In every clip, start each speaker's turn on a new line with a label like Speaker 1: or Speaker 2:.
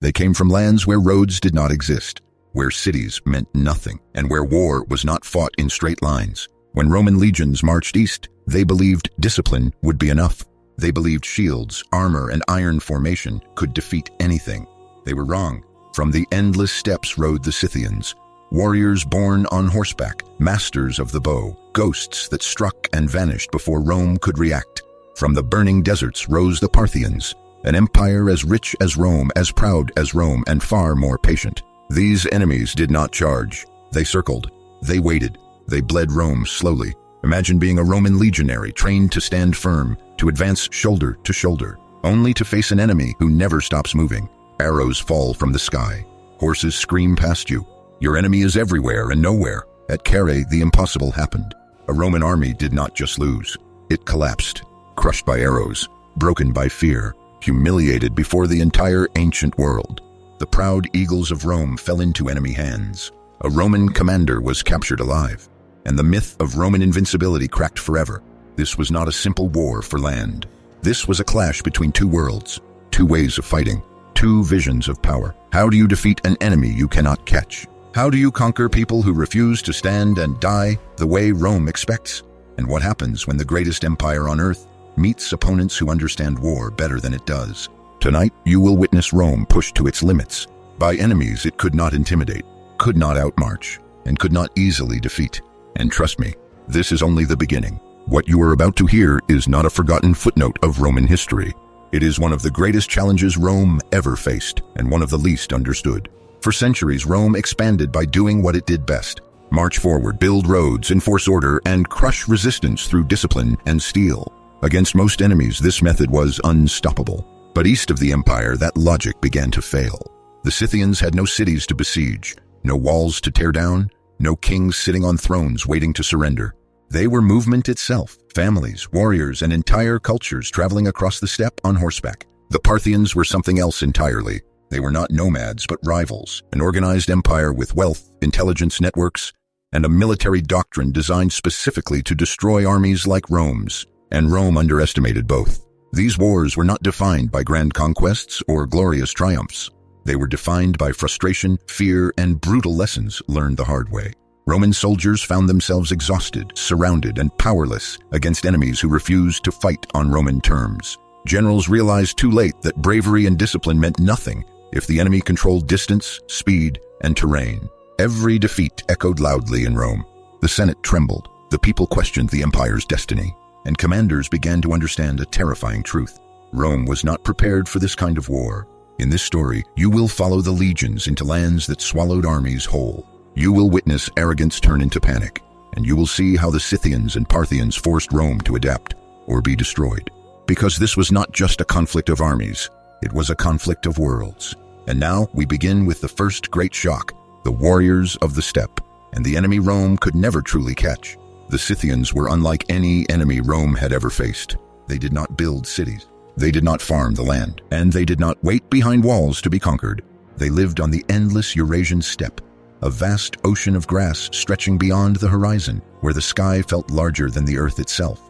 Speaker 1: They came from lands where roads did not exist, where cities meant nothing, and where war was not fought in straight lines. When Roman legions marched east, they believed discipline would be enough. They believed shields, armor, and iron formation could defeat anything. They were wrong. From the endless steppes rode the Scythians, warriors born on horseback, masters of the bow, ghosts that struck and vanished before Rome could react. From the burning deserts rose the Parthians, an empire as rich as Rome, as proud as Rome, and far more patient. These enemies did not charge. They circled. They waited. They bled Rome slowly. Imagine being a Roman legionary trained to stand firm, to advance shoulder to shoulder, only to face an enemy who never stops moving. Arrows fall from the sky. Horses scream past you. Your enemy is everywhere and nowhere. At Carrhae, the impossible happened. A Roman army did not just lose. It collapsed, crushed by arrows, broken by fear, humiliated before the entire ancient world. The proud eagles of Rome fell into enemy hands. A Roman commander was captured alive, and the myth of Roman invincibility cracked forever. This was not a simple war for land. This was a clash between two worlds, two ways of fighting, two visions of power. How do you defeat an enemy you cannot catch? How do you conquer people who refuse to stand and die the way Rome expects? And what happens when the greatest empire on earth meets opponents who understand war better than it does? Tonight, you will witness Rome pushed to its limits by enemies it could not intimidate, could not outmarch, and could not easily defeat. And trust me, this is only the beginning. What you are about to hear is not a forgotten footnote of Roman history. It is one of the greatest challenges Rome ever faced, and one of the least understood. For centuries, Rome expanded by doing what it did best: march forward, build roads, enforce order, and crush resistance through discipline and steel. Against most enemies, this method was unstoppable. But east of the empire, that logic began to fail. The Scythians had no cities to besiege, no walls to tear down, no kings sitting on thrones waiting to surrender. They were movement itself, families, warriors, and entire cultures traveling across the steppe on horseback. The Parthians were something else entirely. They were not nomads, but rivals, an organized empire with wealth, intelligence networks, and a military doctrine designed specifically to destroy armies like Rome's. And Rome underestimated both. These wars were not defined by grand conquests or glorious triumphs. They were defined by frustration, fear, and brutal lessons learned the hard way. Roman soldiers found themselves exhausted, surrounded, and powerless against enemies who refused to fight on Roman terms. Generals realized too late that bravery and discipline meant nothing if the enemy controlled distance, speed, and terrain. Every defeat echoed loudly in Rome. The Senate trembled, the people questioned the empire's destiny, and commanders began to understand a terrifying truth. Rome was not prepared for this kind of war. In this story, you will follow the legions into lands that swallowed armies whole. You will witness arrogance turn into panic, and you will see how the Scythians and Parthians forced Rome to adapt or be destroyed. Because this was not just a conflict of armies, it was a conflict of worlds. And now we begin with the first great shock, the warriors of the steppe, and the enemy Rome could never truly catch. The Scythians were unlike any enemy Rome had ever faced. They did not build cities. They did not farm the land. And they did not wait behind walls to be conquered. They lived on the endless Eurasian steppe, a vast ocean of grass stretching beyond the horizon, where the sky felt larger than the earth itself.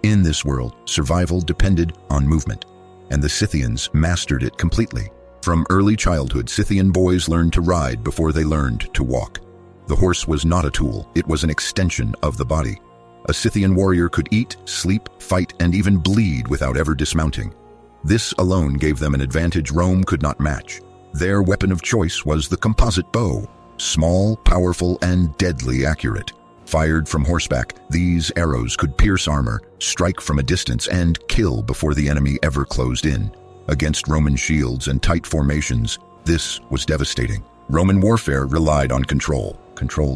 Speaker 1: In this world, survival depended on movement, and the Scythians mastered it completely. From early childhood, Scythian boys learned to ride before they learned to walk. The horse was not a tool, it was an extension of the body. A Scythian warrior could eat, sleep, fight, and even bleed without ever dismounting. This alone gave them an advantage Rome could not match. Their weapon of choice was the composite bow, small, powerful, and deadly accurate. Fired from horseback, these arrows could pierce armor, strike from a distance, and kill before the enemy ever closed in. Against Roman shields and tight formations, this was devastating. Roman warfare relied on control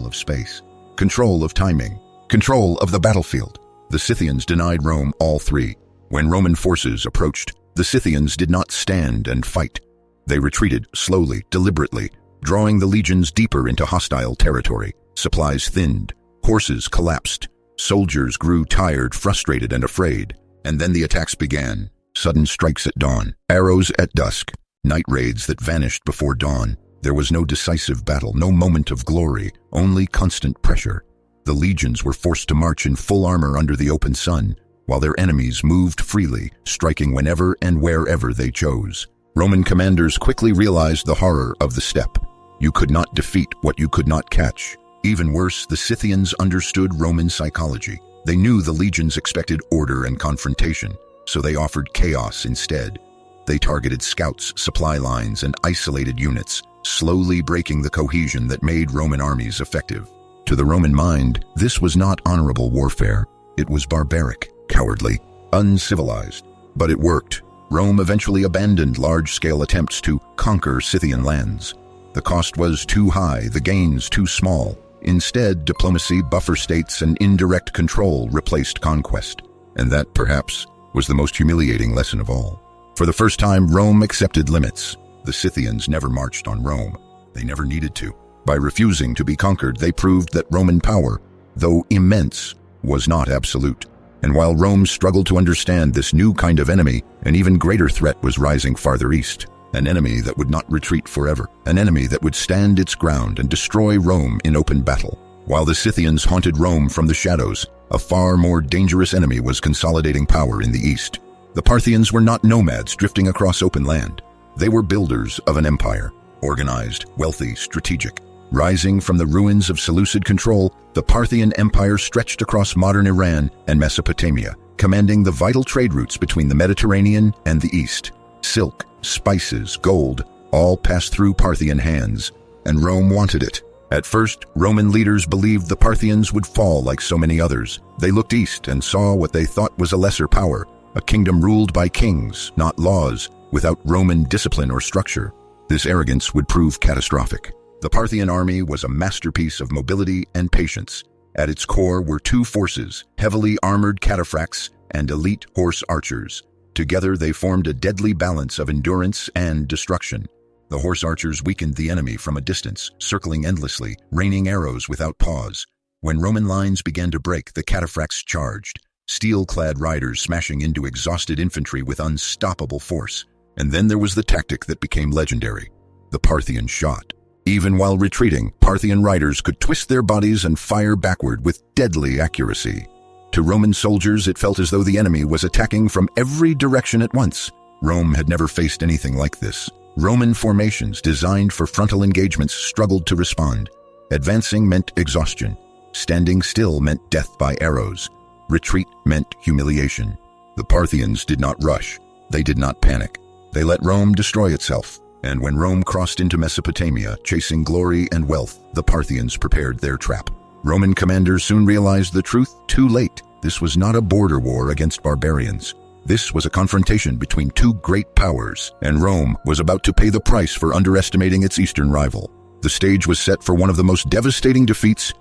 Speaker 1: of space, control of timing, control of the battlefield. The Scythians denied Rome all three. When Roman forces approached, the Scythians did not stand and fight. They retreated slowly, deliberately, drawing the legions deeper into hostile territory. Supplies thinned, horses collapsed, soldiers grew tired, frustrated, and afraid. And then the attacks began. Sudden strikes at dawn, arrows at dusk, night raids that vanished before dawn. There was no decisive battle, no moment of glory, only constant pressure. The legions were forced to march in full armor under the open sun, while their enemies moved freely, striking whenever and wherever they chose. Roman commanders quickly realized the horror of the steppe. You could not defeat what you could not catch. Even worse, the Scythians understood Roman psychology. They knew the legions expected order and confrontation, so they offered chaos instead. They targeted scouts, supply lines, and isolated units, slowly breaking the cohesion that made Roman armies effective. To the Roman mind, this was not honorable warfare. It was barbaric, cowardly, uncivilized. But it worked. Rome eventually abandoned large-scale attempts to conquer Scythian lands. The cost was too high, the gains too small. Instead, diplomacy, buffer states, and indirect control replaced conquest. And that, perhaps, was the most humiliating lesson of all. For the first time, Rome accepted limits. The Scythians never marched on Rome. They never needed to. By refusing to be conquered, they proved that Roman power, though immense, was not absolute. And while Rome struggled to understand this new kind of enemy, an even greater threat was rising farther east. An enemy that would not retreat forever. An enemy that would stand its ground and destroy Rome in open battle. While the Scythians haunted Rome from the shadows, a far more dangerous enemy was consolidating power in the east. The Parthians were not nomads drifting across open land. They were builders of an empire, organized, wealthy, strategic. Rising from the ruins of Seleucid control, the Parthian Empire stretched across modern Iran and Mesopotamia, commanding the vital trade routes between the Mediterranean and the east. Silk, spices, gold, all passed through Parthian hands, and Rome wanted it. At first, Roman leaders believed the Parthians would fall like so many others. They looked east and saw what they thought was a lesser power, a kingdom ruled by kings, not laws, without Roman discipline or structure. This arrogance would prove catastrophic. The Parthian army was a masterpiece of mobility and patience. At its core were two forces, heavily armored cataphracts and elite horse archers. Together they formed a deadly balance of endurance and destruction. The horse archers weakened the enemy from a distance, circling endlessly, raining arrows without pause. When Roman lines began to break, the cataphracts charged, steel-clad riders smashing into exhausted infantry with unstoppable force. And then there was the tactic that became legendary, the Parthian shot. Even while retreating, Parthian riders could twist their bodies and fire backward with deadly accuracy. To Roman soldiers, it felt as though the enemy was attacking from every direction at once. Rome had never faced anything like this. Roman formations designed for frontal engagements struggled to respond. Advancing meant exhaustion. Standing still meant death by arrows. Retreat meant humiliation. The Parthians did not rush. They did not panic. They let Rome destroy itself. And when Rome crossed into Mesopotamia, chasing glory and wealth, the Parthians prepared their trap. Roman commanders soon realized the truth too late. This was not a border war against barbarians. This was a confrontation between two great powers, and Rome was about to pay the price for underestimating its eastern rival. The stage was set for one of the most devastating defeats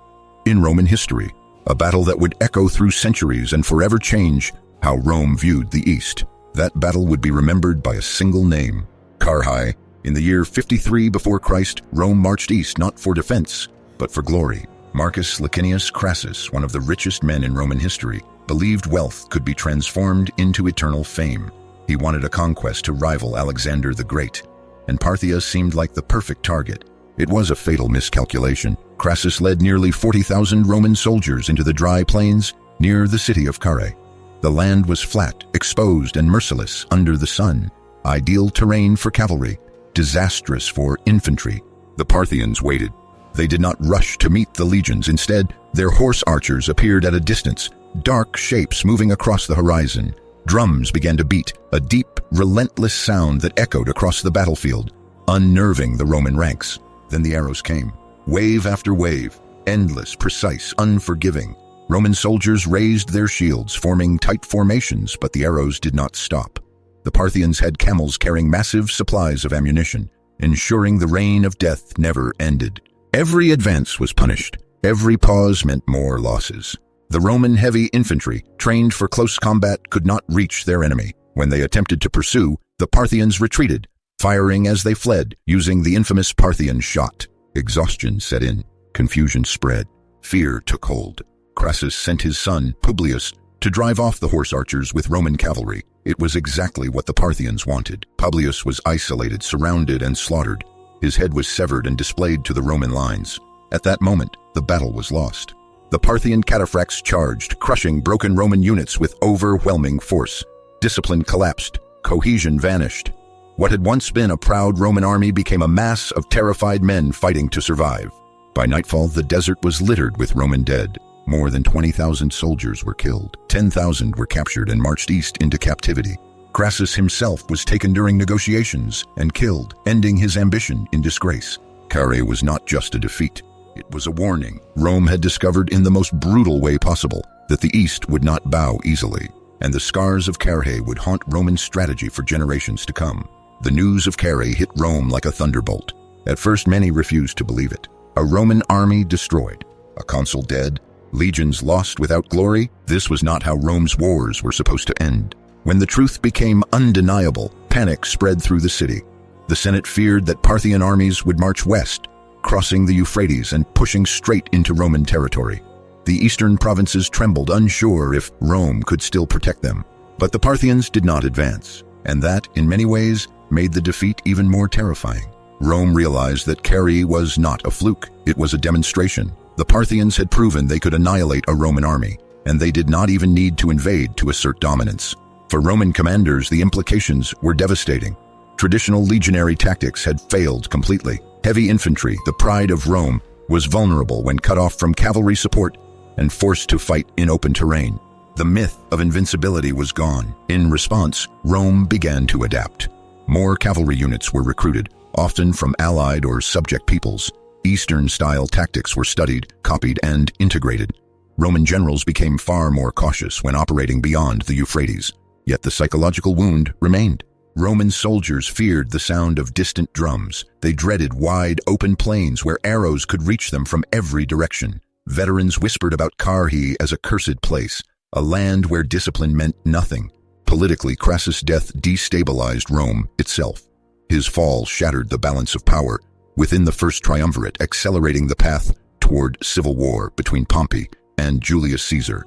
Speaker 1: in Roman history, a battle that would echo through centuries and forever change how Rome viewed the East. That battle would be remembered by a single name, Carrhae. In the year 53 before Christ, Rome marched east not for defense, but for glory. Marcus Licinius Crassus, one of the richest men in Roman history, believed wealth could be transformed into eternal fame. He wanted a conquest to rival Alexander the Great, and Parthia seemed like the perfect target. It was a fatal miscalculation. Crassus led nearly 40,000 Roman soldiers into the dry plains near the city of Carrhae. The land was flat, exposed, and merciless under the sun, ideal terrain for cavalry, disastrous for infantry. The Parthians waited. They did not rush to meet the legions. Instead, their horse archers appeared at a distance, dark shapes moving across the horizon. Drums began to beat, a deep, relentless sound that echoed across the battlefield, unnerving the Roman ranks. Then the arrows came, wave after wave, endless, precise, unforgiving. Roman soldiers raised their shields, forming tight formations, but the arrows did not stop. The Parthians had camels carrying massive supplies of ammunition, ensuring the reign of death never ended. Every advance was punished. Every pause meant more losses. The Roman heavy infantry, trained for close combat, could not reach their enemy. When they attempted to pursue, the Parthians retreated, firing as they fled, using the infamous Parthian shot. Exhaustion set in. Confusion spread. Fear took hold. Crassus sent his son, Publius, to drive off the horse archers with Roman cavalry. It was exactly what the Parthians wanted. Publius was isolated, surrounded, and slaughtered. His head was severed and displayed to the Roman lines. At that moment, the battle was lost. The Parthian cataphracts charged, crushing broken Roman units with overwhelming force. Discipline collapsed. Cohesion vanished. What had once been a proud Roman army became a mass of terrified men fighting to survive. By nightfall, the desert was littered with Roman dead. More than 20,000 soldiers were killed. 10,000 were captured and marched east into captivity. Crassus himself was taken during negotiations and killed, ending his ambition in disgrace. Carrhae was not just a defeat. It was a warning. Rome had discovered in the most brutal way possible that the East would not bow easily, and the scars of Carrhae would haunt Roman strategy for generations to come. The news of Carrhae hit Rome like a thunderbolt. At first, many refused to believe it. A Roman army destroyed, a consul dead, legions lost without glory. This was not how Rome's wars were supposed to end. When the truth became undeniable, panic spread through the city. The Senate feared that Parthian armies would march west, crossing the Euphrates and pushing straight into Roman territory. The eastern provinces trembled, unsure if Rome could still protect them. But the Parthians did not advance, and that, in many ways, made the defeat even more terrifying. Rome realized that Carrhae was not a fluke. It was a demonstration. The Parthians had proven they could annihilate a Roman army, and they did not even need to invade to assert dominance. For Roman commanders, the implications were devastating. Traditional legionary tactics had failed completely. Heavy infantry, the pride of Rome, was vulnerable when cut off from cavalry support and forced to fight in open terrain. The myth of invincibility was gone. In response, Rome began to adapt. More cavalry units were recruited, often from allied or subject peoples. Eastern-style tactics were studied, copied, and integrated. Roman generals became far more cautious when operating beyond the Euphrates. Yet the psychological wound remained. Roman soldiers feared the sound of distant drums. They dreaded wide, open plains where arrows could reach them from every direction. Veterans whispered about Carrhae as a cursed place, a land where discipline meant nothing. Politically, Crassus' death destabilized Rome itself. His fall shattered the balance of power within the first triumvirate, accelerating the path toward civil war between Pompey and Julius Caesar.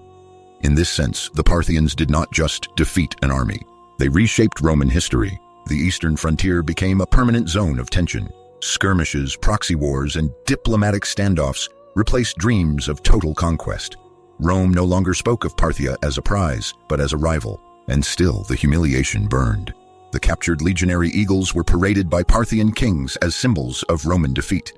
Speaker 1: In this sense, the Parthians did not just defeat an army. They reshaped Roman history. The eastern frontier became a permanent zone of tension. Skirmishes, proxy wars, and diplomatic standoffs replaced dreams of total conquest. Rome no longer spoke of Parthia as a prize, but as a rival, and still the humiliation burned. The captured legionary eagles were paraded by Parthian kings as symbols of Roman defeat.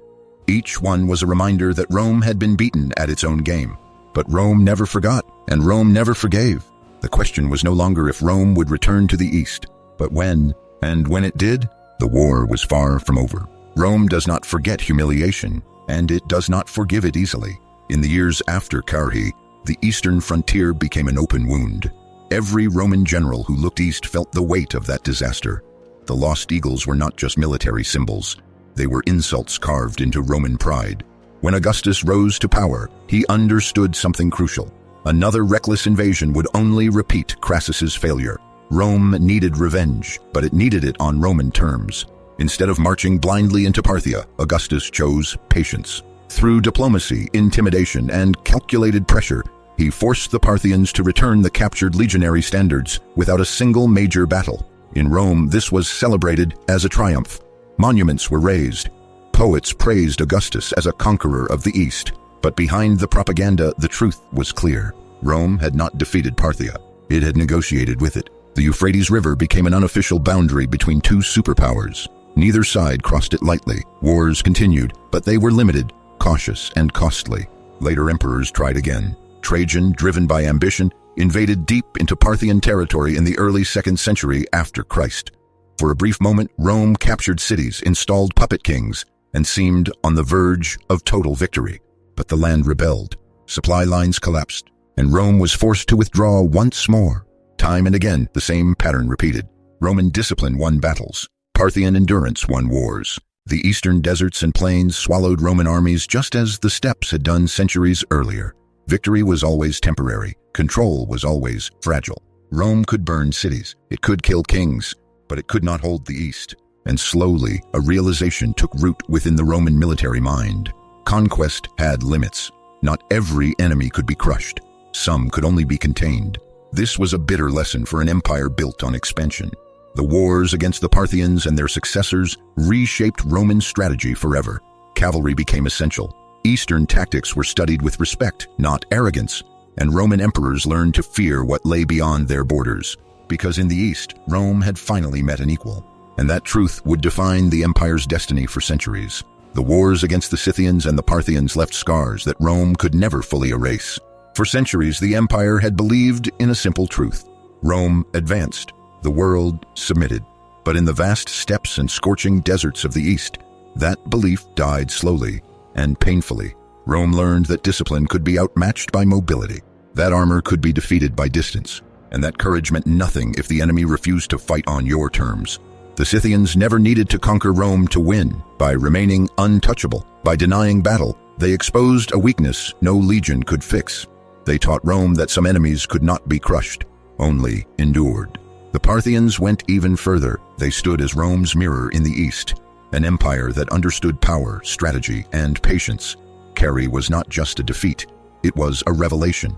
Speaker 1: Each one was a reminder that Rome had been beaten at its own game. But Rome never forgot, and Rome never forgave. The question was no longer if Rome would return to the east, but when, and when it did, the war was far from over. Rome does not forget humiliation, and it does not forgive it easily. In the years after Carrhae, the eastern frontier became an open wound. Every Roman general who looked east felt the weight of that disaster. The lost eagles were not just military symbols. They were insults carved into Roman pride. When Augustus rose to power, he understood something crucial. Another reckless invasion would only repeat Crassus's failure. Rome needed revenge, but it needed it on Roman terms. Instead of marching blindly into Parthia, Augustus chose patience. Through diplomacy, intimidation, and calculated pressure, he forced the Parthians to return the captured legionary standards without a single major battle. In Rome, this was celebrated as a triumph. Monuments were raised. Poets praised Augustus as a conqueror of the East. But behind the propaganda, the truth was clear. Rome had not defeated Parthia. It had negotiated with it. The Euphrates River became an unofficial boundary between two superpowers. Neither side crossed it lightly. Wars continued, but they were limited, cautious, and costly. Later emperors tried again. Trajan, driven by ambition, invaded deep into Parthian territory in the early 2nd century after Christ. For a brief moment, Rome captured cities, installed puppet kings, and seemed on the verge of total victory. But the land rebelled. Supply lines collapsed, and Rome was forced to withdraw once more. Time and again, the same pattern repeated. Roman discipline won battles. Parthian endurance won wars. The eastern deserts and plains swallowed Roman armies just as the steppes had done centuries earlier. Victory was always temporary. Control was always fragile. Rome could burn cities. It could kill kings, but it could not hold the East. And slowly, a realization took root within the Roman military mind. Conquest had limits. Not every enemy could be crushed. Some could only be contained. This was a bitter lesson for an empire built on expansion. The wars against the Parthians and their successors reshaped Roman strategy forever. Cavalry became essential. Eastern tactics were studied with respect, not arrogance, and Roman emperors learned to fear what lay beyond their borders. Because in the East, Rome had finally met an equal. and that truth would define the empire's destiny for centuries. The wars against the Scythians and the Parthians left scars that Rome could never fully erase. For centuries, the empire had believed in a simple truth. Rome advanced, the world submitted. But in the vast steppes and scorching deserts of the East, that belief died slowly and painfully. Rome learned that discipline could be outmatched by mobility, that armor could be defeated by distance, and that courage meant nothing if the enemy refused to fight on your terms. The Scythians never needed to conquer Rome to win. By remaining untouchable, by denying battle, they exposed a weakness no legion could fix. They taught Rome that some enemies could not be crushed, only endured. The Parthians went even further. They stood as Rome's mirror in the East, an empire that understood power, strategy, and patience. Carrhae was not just a defeat, it was a revelation.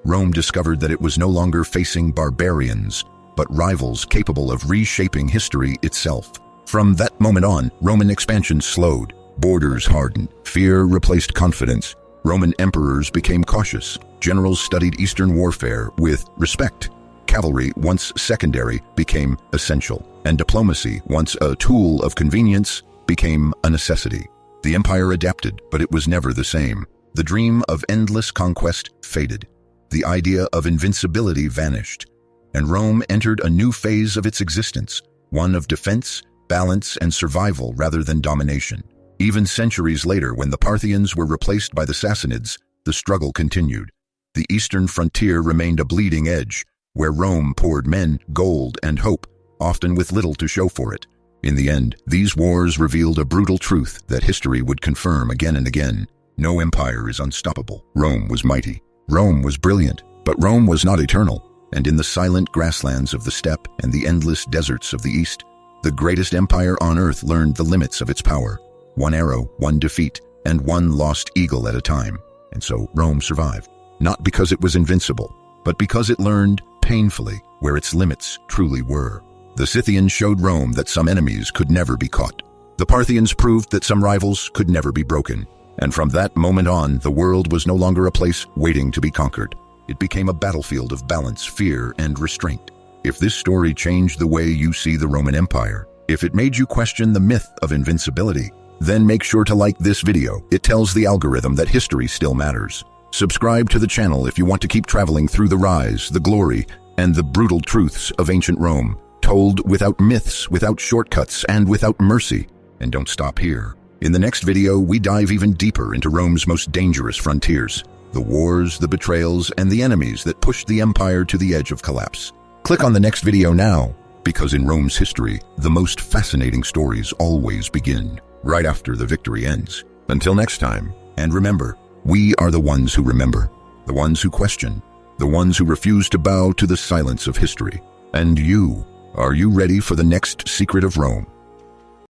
Speaker 1: Rome discovered that it was no longer facing barbarians, but rivals capable of reshaping history itself. From that moment on, Roman expansion slowed, borders hardened, fear replaced confidence. Roman emperors became cautious, generals studied Eastern warfare with respect. Cavalry, once secondary, became essential, and diplomacy, once a tool of convenience, became a necessity. The empire adapted, but it was never the same. The dream of endless conquest faded. The idea of invincibility vanished, and Rome entered a new phase of its existence, one of defense, balance, and survival rather than domination. Even centuries later, when the Parthians were replaced by the Sassanids, the struggle continued. The eastern frontier remained a bleeding edge, where Rome poured men, gold, and hope, often with little to show for it. In the end, these wars revealed a brutal truth that history would confirm again and again. No empire is unstoppable. Rome was mighty. Rome was brilliant, but Rome was not eternal. And in the silent grasslands of the steppe and the endless deserts of the East, the greatest empire on earth learned the limits of its power. One arrow, one defeat, and one lost eagle at a time. And so Rome survived, not because it was invincible, but because it learned painfully where its limits truly were. The Scythians showed Rome that some enemies could never be caught. The Parthians proved that some rivals could never be broken. And from that moment on, the world was no longer a place waiting to be conquered. It became a battlefield of balance, fear, and restraint. If this story changed the way you see the Roman Empire, if it made you question the myth of invincibility, then make sure to like this video. It tells the algorithm that history still matters. Subscribe to the channel if you want to keep traveling through the rise, the glory, and the brutal truths of ancient Rome, told without myths, without shortcuts, and without mercy. And don't stop here. In the next video, we dive even deeper into Rome's most dangerous frontiers, the wars, the betrayals, and the enemies that pushed the empire to the edge of collapse. Click on the next video now, because in Rome's history, the most fascinating stories always begin right after the victory ends. Until next time, and remember, we are the ones who remember, the ones who question, the ones who refuse to bow to the silence of history. And you, are you ready for the next secret of Rome?